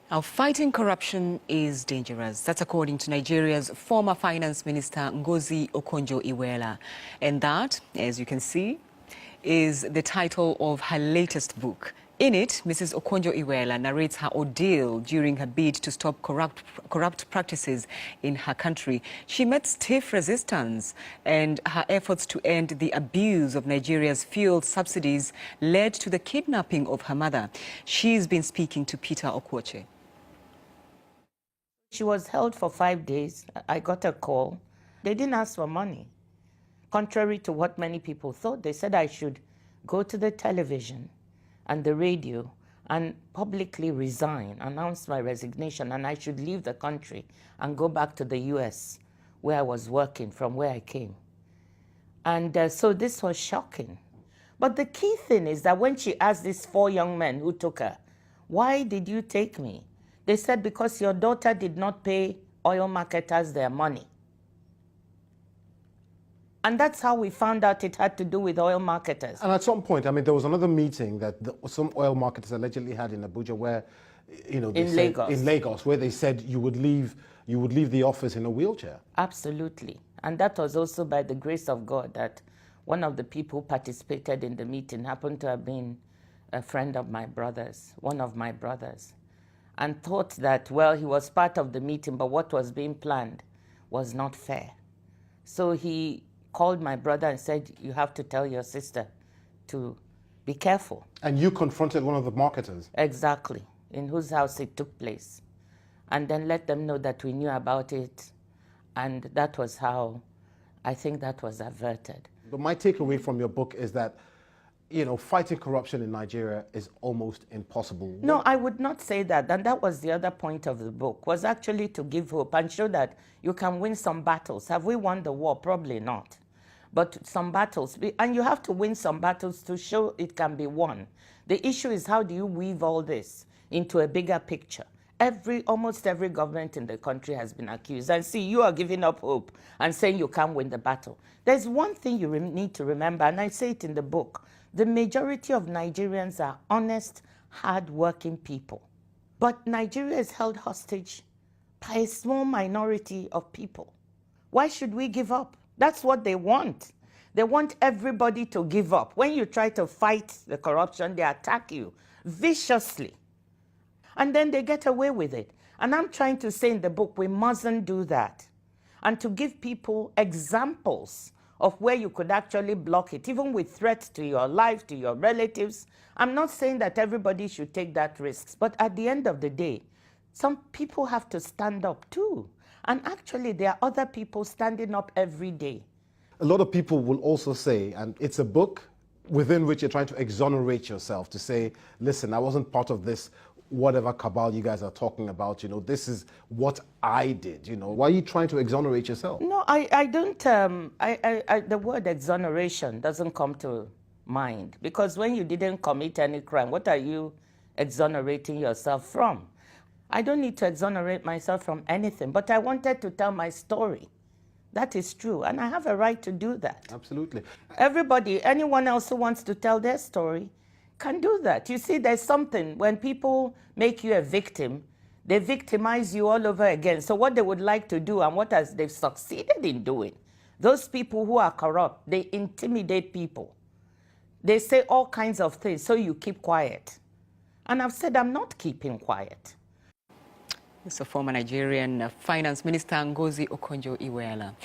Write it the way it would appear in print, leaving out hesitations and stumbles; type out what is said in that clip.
Now, fighting corruption is dangerous. That's according to Nigeria's former finance minister, Ngozi Okonjo-Iweala. And that, as you can see, is the title of her latest book. In it, Mrs. Okonjo-Iweala narrates her ordeal during her bid to stop corrupt practices in her country. She met stiff resistance, and her efforts to end the abuse of Nigeria's fuel subsidies led to the kidnapping of her mother. She's been speaking to Peter Okwoche. She was held for 5 days. I got a call. They didn't ask for money. Contrary to what many people thought, they said I should go to the television and the radio and publicly resign, announce my resignation, and I should leave the country and go back to the US where I was working, from where I came. And so this was shocking. But the key thing is that when she asked these 4 young men who took her, "Why did you take me?" They said, "Because your daughter did not pay oil marketers their money." And that's how we found out it had to do with oil marketers. And at some point, I mean, there was another meeting that some oil marketers allegedly had in Abuja where, you know, in Lagos, where they said you would leave the office in a wheelchair. Absolutely. And that was also by the grace of God that one of the people who participated in the meeting happened to have been a friend of my brother's, one of my brothers, and thought that, well, he was part of the meeting, but what was being planned was not fair. So he called my brother and said, "You have to tell your sister to be careful." And you confronted one of the marketers? Exactly, in whose house it took place. And then let them know that we knew about it. And that was how I think that was averted. But my takeaway from your book is that, you know, fighting corruption in Nigeria is almost impossible. No, I would not say that. And that was the other point of the book, was actually to give hope and show that you can win some battles. Have we won the war? Probably not. But some battles, and you have to win some battles to show it can be won. The issue is, how do you weave all this into a bigger picture? Almost every government in the country has been accused. And see, you are giving up hope and saying you can't win the battle. There's one thing you need to remember, and I say it in the book. The majority of Nigerians are honest, hard-working people. But Nigeria is held hostage by a small minority of people. Why should we give up? That's what they want. They want everybody to give up. When you try to fight the corruption, they attack you viciously. And then they get away with it. And I'm trying to say in the book, we mustn't do that. And to give people examples of where you could actually block it, even with threats to your life, to your relatives. I'm not saying that everybody should take that risk, but at the end of the day, some people have to stand up too. And actually, there are other people standing up every day. A lot of people will also say, and it's a book within which you're trying to exonerate yourself, to say, listen, I wasn't part of this, whatever cabal you guys are talking about, you know, this is what I did, you know. Why are you trying to exonerate yourself? No, I don't, the word exoneration doesn't come to mind, because when you didn't commit any crime, what are you exonerating yourself from? I don't need to exonerate myself from anything, but I wanted to tell my story. That is true, and I have a right to do that. Absolutely. Everybody, anyone else who wants to tell their story can do that. You see, there's something, when people make you a victim, they victimize you all over again. So what they would like to do, and what they've succeeded in doing, those people who are corrupt, they intimidate people. They say all kinds of things, so you keep quiet. And I've said I'm not keeping quiet. It's a former Nigerian finance minister, Ngozi Okonjo-Iweala.